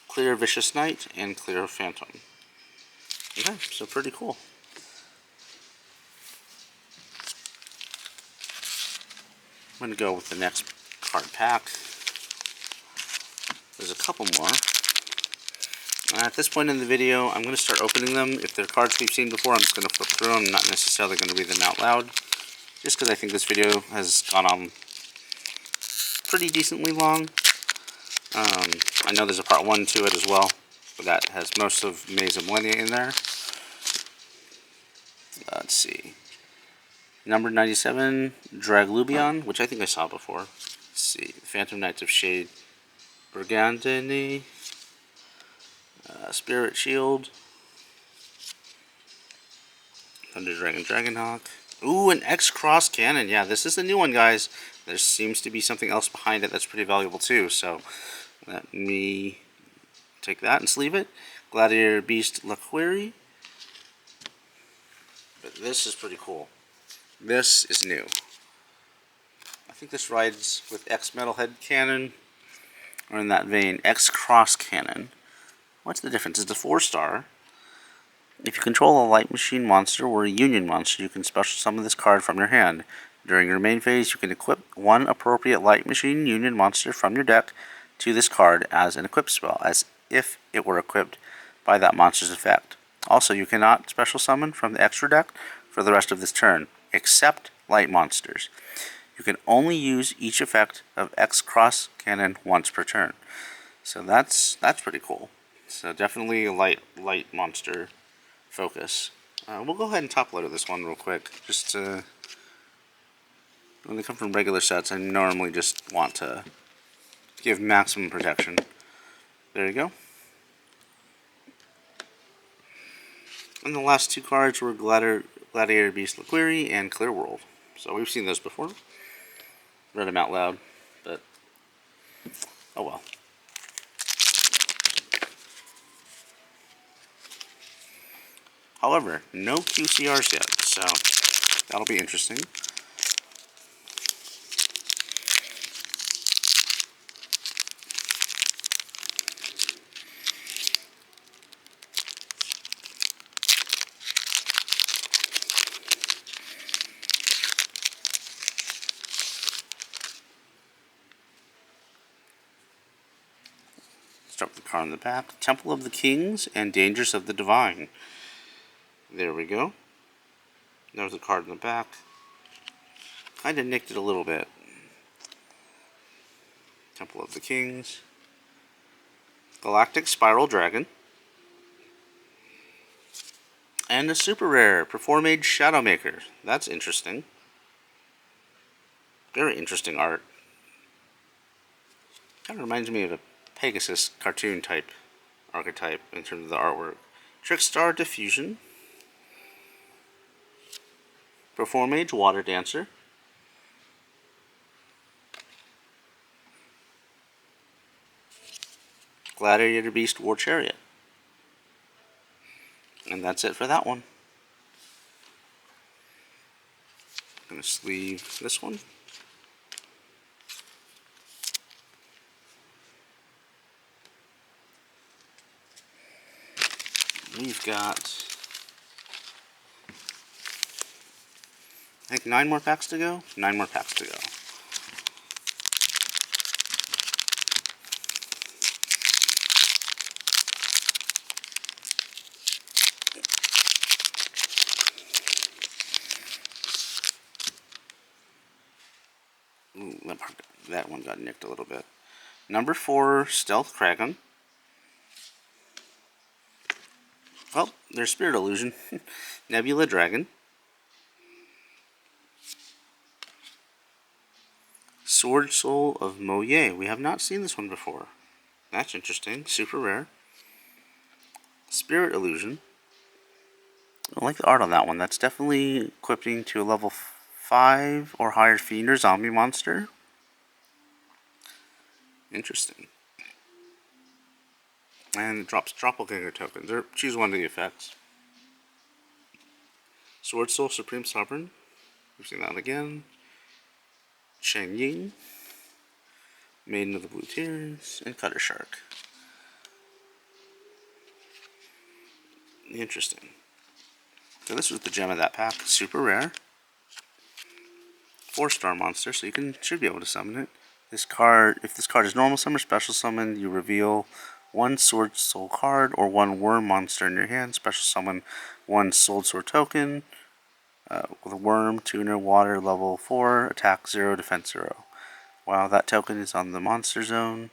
Clear Vicious Knight, and Clear Phantom. Okay, so pretty cool. I'm going to go with the next card pack. There's a couple more. At this point in the video, I'm going to start opening them. If they're cards we've seen before, I'm just going to flip through them. I'm not necessarily going to read them out loud, just because I think this video has gone on pretty decently long. I know there's a part 1 to it as well, but that has most of Maze of Millenia in there. Let's see. Number 97, Draglubion, which I think I saw before. Let's see. Phantom Knights of Shade, Burgundy, Spirit Shield, Thunder Dragon Dragonhawk. Ooh, an X-Cross Cannon. Yeah, this is the new one, guys. There seems to be something else behind it that's pretty valuable too, so let me take that and sleeve it. Gladiator Beast Laquerie. But this is pretty cool. This is new. I think this rides with X Metalhead Cannon, or in that vein, X Cross Cannon. What's the difference? It's a 4-star. If you control a light machine monster or a union monster, you can special summon this card from your hand. During your main phase, you can equip one appropriate light machine union monster from your deck to this card as an equip spell, as if it were equipped by that monster's effect. Also, you cannot special summon from the extra deck for the rest of this turn, except light monsters. You can only use each effect of X Cross Cannon once per turn. So that's pretty cool. So definitely a light monster focus. We'll go ahead and top loader this one real quick. Just when they come from regular sets, I normally just want to give maximum protection. There you go. And the last two cards were Gladiator Beast Laquerie and Clear World. So we've seen those before. Read them out loud, but oh well. However, no QCRs yet, so that'll be interesting. Start with the card on the back. Temple of the Kings and Dangers of the Divine. There we go. There's a card in the back. Kind of nicked it a little bit. Temple of the Kings. Galactic Spiral Dragon. And a super rare, Performage Shadowmaker. That's interesting. Very interesting art. Kind of reminds me of a Pegasus cartoon type archetype in terms of the artwork. Trickstar Diffusion. Performage Water Dancer. Gladiator Beast War Chariot. And that's it for that one. I'm going to sleeve this one. We've got, I think, 9 more packs to go. 9 more packs to go. Ooh, that one got nicked a little bit. Number 4, Stealth Kraken. Oh, there's Spirit Illusion. Nebula Dragon. Sword Soul of Moye. We have not seen this one before. That's interesting. Super rare. Spirit Illusion. I like the art on that one. That's definitely equipping to a level 5 or higher fiend or zombie monster. Interesting. And it drops Doppelganger tokens, or choose one of the effects. Sword Soul Supreme Sovereign. We've seen that again. Shang Ying. Maiden of the Blue Tears. And Cutter Shark. Interesting. So this was the gem of that pack. Super rare. 4-star monster, so you should be able to summon it. This card, if this card is normal summon or special summon, you reveal 1 Sword Soul card or 1 worm monster in your hand. Special summon 1 Sword Soul token with a worm, tuner, water, level 4, attack 0, defense 0. While that token is on the monster zone,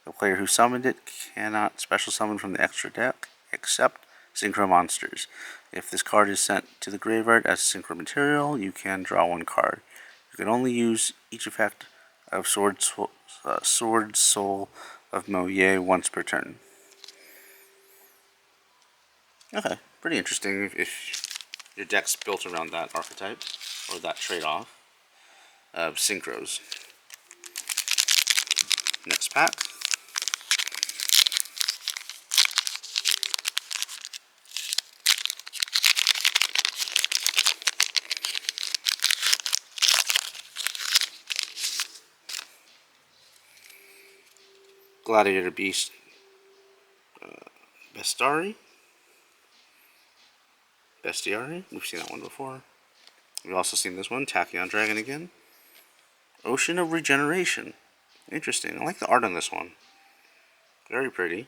the player who summoned it cannot special summon from the extra deck except synchro monsters. If this card is sent to the graveyard as synchro material, you can draw 1 card. You can only use each effect of Sword Soul of Moye once per turn. Okay, pretty interesting if your deck's built around that archetype, or that trade-off of synchros. Next pack. Gladiator Beast Bestiari. We've seen that one before. We've also seen this one, Tachyon Dragon again. Ocean of Regeneration. Interesting. I like the art on this one. Very pretty.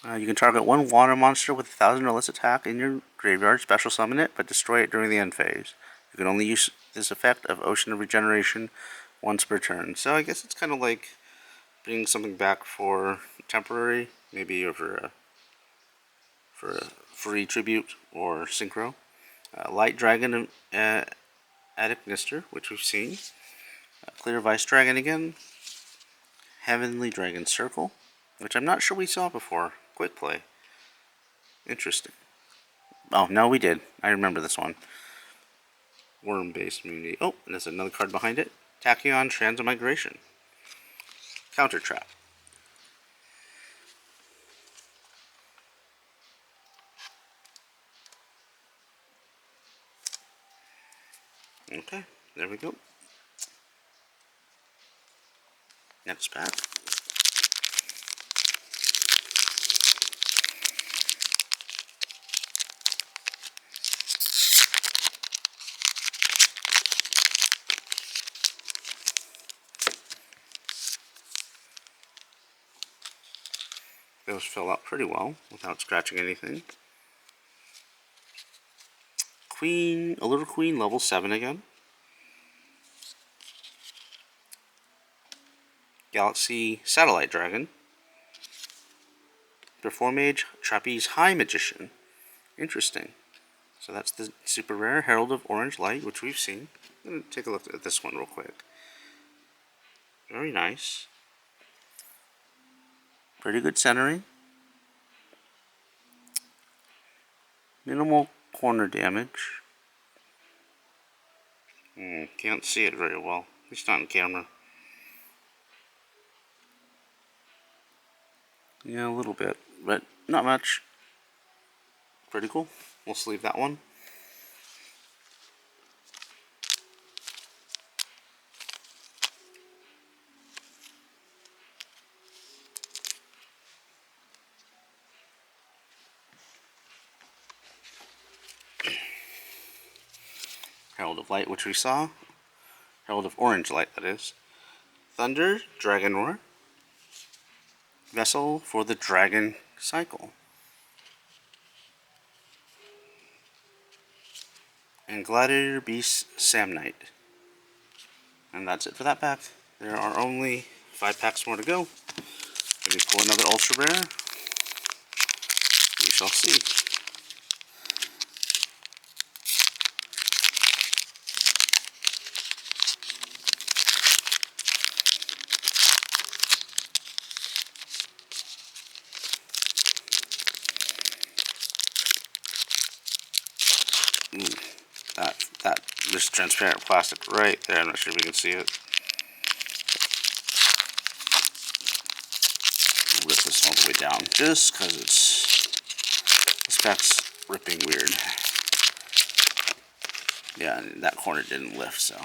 You can target 1 water monster with 1,000 or less attack in your graveyard, special summon it, but destroy it during the end phase. You can only use this effect of Ocean of Regeneration once per turn. So I guess it's kind of like bringing something back for temporary, maybe for a free tribute or synchro. Light Dragon Attic Nister, which we've seen. Clear Vice Dragon again. Heavenly Dragon Circle, which I'm not sure we saw before. Quick play. Interesting. Oh, no, we did. I remember this one. Worm-based immunity. Oh, and there's another card behind it. Tachyon Transmigration. Counter Trap. Okay, there we go. Next pack. Those fill out pretty well without scratching anything. Queen, a little queen, level 7 again. Galaxy Satellite Dragon. Performage Trapeze High Magician. Interesting. So that's the super rare Herald of Orange Light, which we've seen. I'm going to take a look at this one real quick. Very nice. Pretty good centering. Minimal corner damage. Can't see it very well. At least not in camera. Yeah, a little bit, but not much. Pretty cool. We'll sleeve that one. Herald of Light, which we saw. Herald of Orange Light, that is. Thunder, Dragon Roar. Vessel for the Dragon Cycle. And Gladiator Beast Samnite. And that's it for that pack. There are only 5 packs more to go. Maybe pull another Ultra Rare. We shall see. That there's transparent plastic right there. I'm not sure if you can see it. I'll rip this all the way down just because this pack's ripping weird. Yeah, and that corner didn't lift, so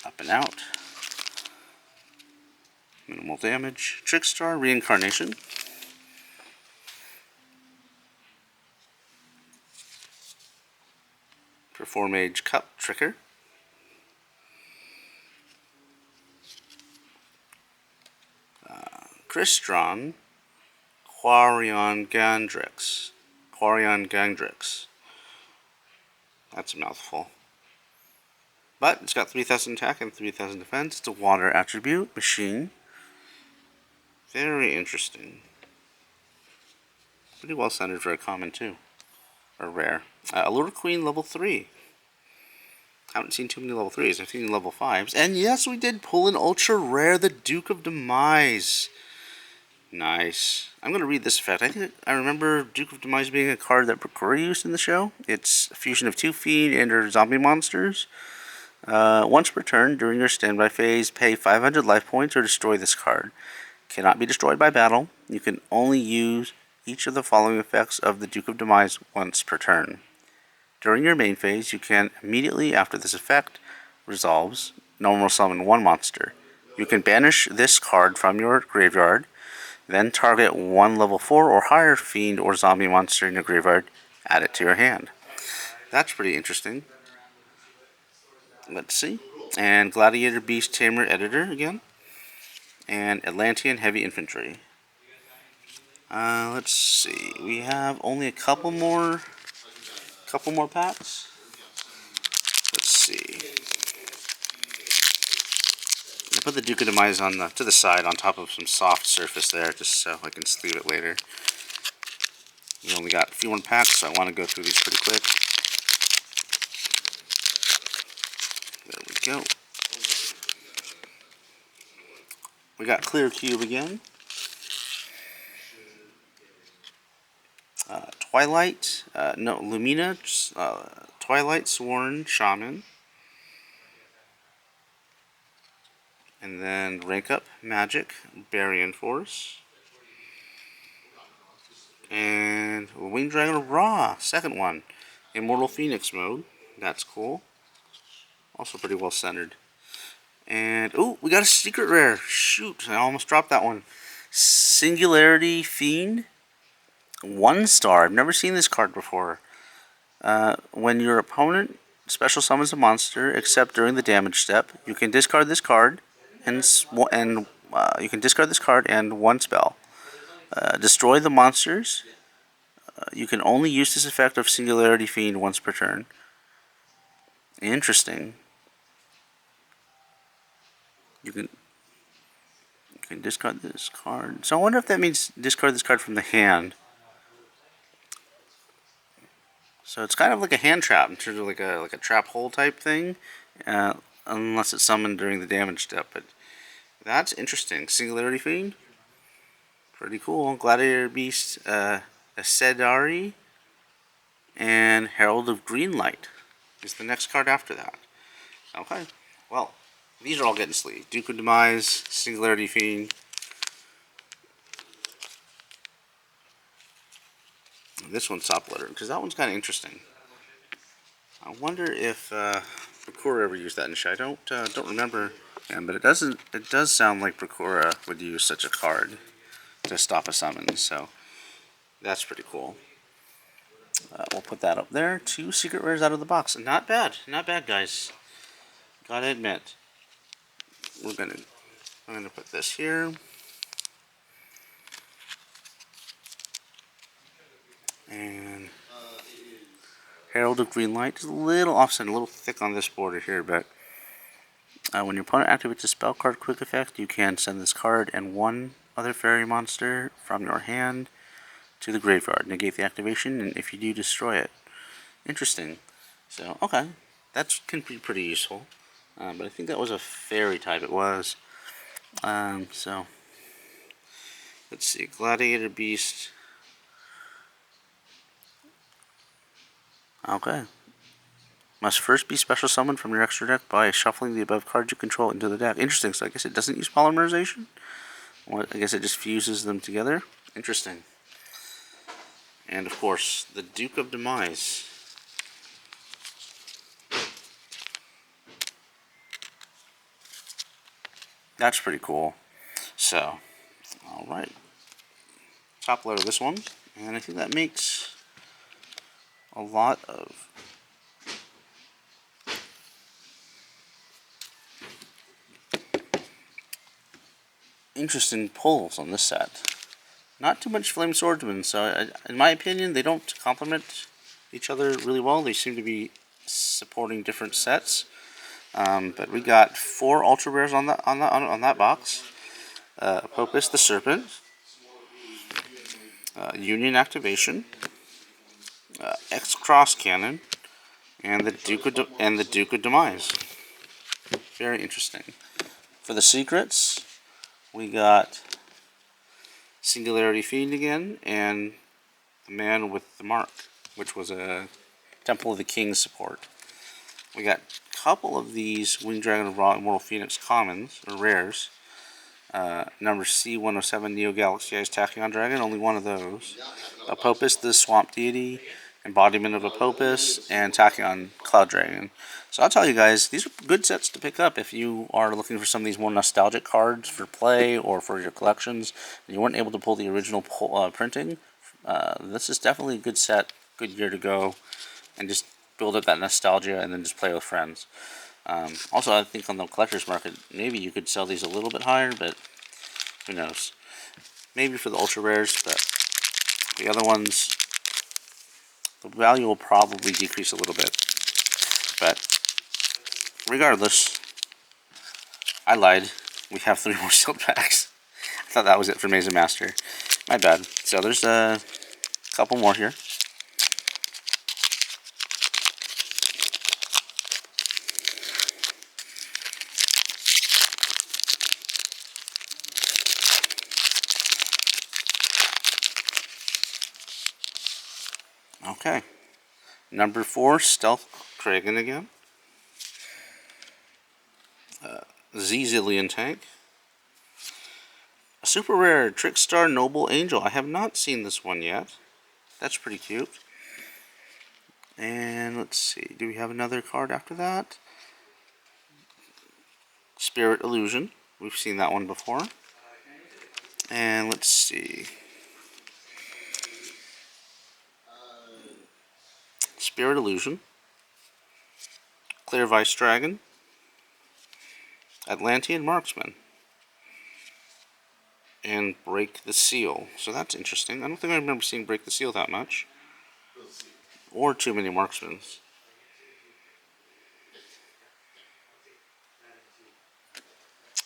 up and out. Minimal damage. Trickstar Reincarnation. Performage Cup Tricker. Crystron Quarion Gandrix. That's a mouthful. But it's got 3,000 attack and 3,000 defense. It's a water attribute. Machine. Very interesting. Pretty well centered for a common too. Or rare. Allure Queen level 3. Haven't seen too many level 3s. I've seen level 5s. And yes, we did pull an ultra rare, the Duke of Demise. Nice. I'm going to read this effect. I remember Duke of Demise being a card that Procura used in the show. It's a fusion of 2 fiend and zombie monsters. Once per turn, during your standby phase, pay 500 life points or destroy this card. Cannot be destroyed by battle. You can only use each of the following effects of the Duke of Demise once per turn. During your main phase, you can immediately after this effect resolves, normal summon 1 monster. You can banish this card from your graveyard, then target 1 level 4 or higher fiend or zombie monster in your graveyard, add it to your hand. That's pretty interesting. Let's see. And Gladiator Beast Tamer Editor again. And Atlantean Heavy Infantry. Let's see. We have only a couple more packs. Let's see. I put the Duke of Demise on to the side on top of some soft surface there, just so I can sleeve it later. We only got a few more packs, so I want to go through these pretty quick. There we go. We got Clear Cube again. Lumina, Twilight Sworn Shaman. And then Rank Up Magic, Baryon Force. And Winged Dragon Raw, second one. Immortal Phoenix mode, that's cool. Also pretty well centered. And, oh, we got a secret rare. Shoot, I almost dropped that one. Singularity Fiend. 1 star. I've never seen this card before. When your opponent special summons a monster, except during the damage step, you can discard this card and you can discard this card and 1 spell. Destroy the monsters. You can only use this effect of Singularity Fiend once per turn. Interesting. You can discard this card. So I wonder if that means discard this card from the hand. So it's kind of like a hand trap in terms of like a trap hole type thing, unless it's summoned during the damage step. But that's interesting. Singularity Fiend, pretty cool. Gladiator Beast, Sedari, and Herald of Greenlight is the next card after that. Okay, well, these are all getting sleeved. Duke of Demise, Singularity Fiend. This one's top loader because that one's kind of interesting. I wonder if Procura ever used that in Shy. I don't remember, but it doesn't. It does sound like Procura would use such a card to stop a summon. So that's pretty cool. We'll put that up there. 2 secret rares out of the box. Not bad. Not bad, guys. Gotta admit. I'm gonna put this here. And Herald of Greenlight is a little offset, a little thick on this border here, but when your opponent activates a spell card quick effect, you can send this card and 1 other fairy monster from your hand to the graveyard. Negate the activation, and if you do, destroy it. Interesting. So, okay. That can be pretty useful. But I think that was a fairy type. It was. So, let's see. Gladiator Beast. Okay. Must first be special summoned from your extra deck by shuffling the above cards you control into the deck. Interesting. So I guess it doesn't use polymerization? Well, I guess it just fuses them together. Interesting. And of course, the Duke of Demise. That's pretty cool. So, alright. Top load of this one. And I think that makes a lot of interesting pulls on this set. Not too much Flame Swordsman, so in my opinion, they don't complement each other really well. They seem to be supporting different sets. But we got 4 ultra rares on that box. Popus the Serpent, Union Activation, X Cross Cannon, and the Duke of Demise. Very interesting. For the secrets, we got Singularity Fiend again, and the Man with the Mark, which was a Temple of the King support. We got a couple of these Winged Dragon of Ra Immortal Phoenix commons, or rares. Number C107 Neo Galaxy-Eyes Tachyon Dragon, only one of those. Apopus the Swamp Deity, Embodiment of Apopus, and Tachyon Cloud Dragon. So I'll tell you guys, these are good sets to pick up if you are looking for some of these more nostalgic cards for play or for your collections, and you weren't able to pull the original printing. This is definitely a good set, good year to go, and just build up that nostalgia and then just play with friends. Also, I think on the collector's market, maybe you could sell these a little bit higher, but who knows. Maybe for the ultra rares, but the other ones, the value will probably decrease a little bit. But regardless, I lied. We have 3 more sealed packs. I thought that was it for Maze Master. My bad. So there's a couple more here. Okay. Number 4, Stealth Kragan again. Zillion Tank. A super rare Trickstar Noble Angel. I have not seen this one yet. That's pretty cute. And let's see, do we have another card after that? Spirit Illusion. We've seen that one before. And let's see. Spirit Illusion. Clear Vice Dragon. Atlantean Marksman. And Break the Seal. So that's interesting. I don't think I remember seeing Break the Seal that much. Or too many marksmen.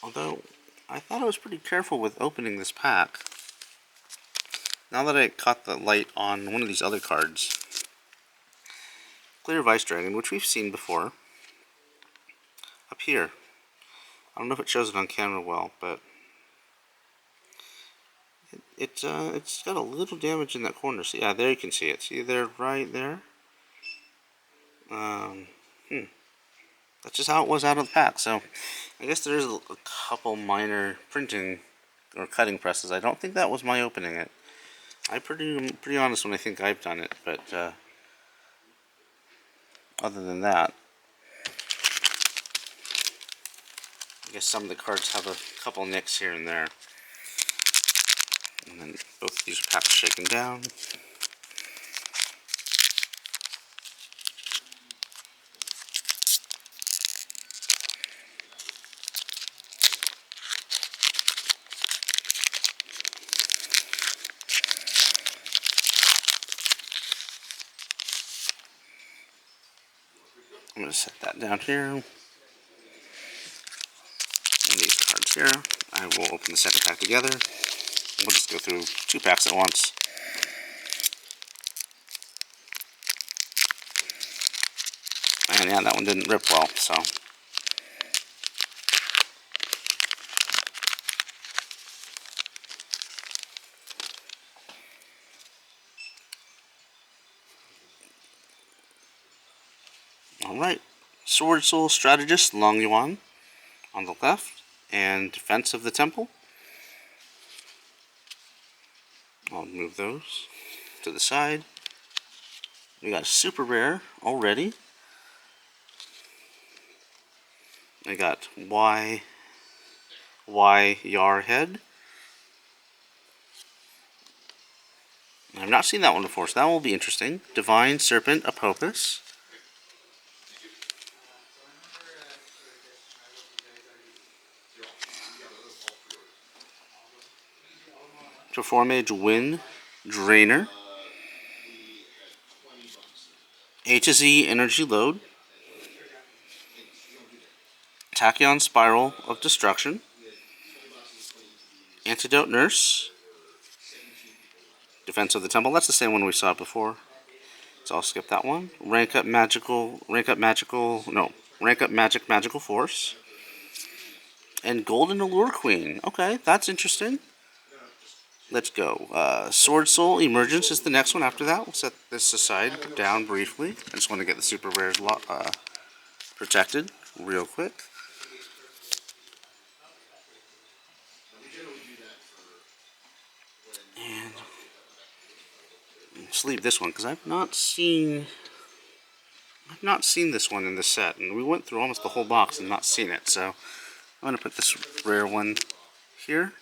Although, I thought I was pretty careful with opening this pack. Now that I caught the light on one of these other cards. Clear Vice Dragon, which we've seen before. Up here. I don't know if it shows it on camera well, but it's got a little damage in that corner. See, yeah, there you can see it. See there, right there. That's just how it was out of the pack. So, I guess there's a couple minor printing or cutting presses. I don't think that was my opening it. I'm pretty honest when I think I've done it, but other than that, I guess some of the cards have a couple nicks here and there. And then both of these are packs shaken down. I'm going to set that down here. And these cards here. I will open the second pack together. We'll just go through 2 packs at once. And yeah, that one didn't rip well, so. Alright. Sword Soul Strategist Long Yuan on the left. And Defense of the Temple. I'll move those to the side. We got a super rare already. I got Y Yarhead. I've not seen that one before, so that will be interesting. Divine Serpent Apopus. Performage Wind Drainer. A to Z Energy Load. Tachyon Spiral of Destruction. Antidote Nurse. Defense of the Temple. That's the same one we saw before. So I'll skip that one. Rank Up Magic Magical Force. And Golden Allure Queen. Okay, that's interesting. Let's go. Sword Soul Emergence is the next one after that. We'll set this aside down briefly. I just want to get the super rares protected real quick. And let's leave this one because I've not seen this one in the set, and we went through almost the whole box and not seen it. So I'm going to put this rare one here.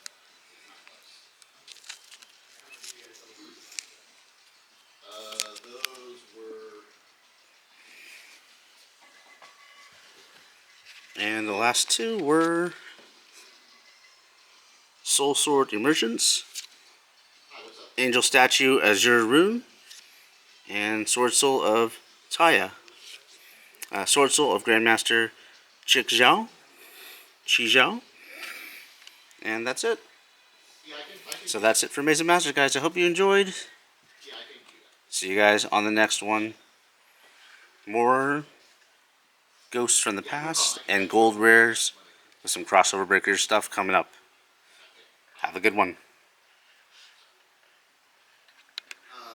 And the last 2 were Soul Sword Emergence, Angel Statue Azure Rune, and Sword Soul of Taya. Sword Soul of Grandmaster Chi Zhao. And that's it. So that's it for Maze of Masters, guys. I hope you enjoyed. See you guys on the next one. More Ghosts from the Past and gold rares with some crossover breakers stuff coming up. Have a good one.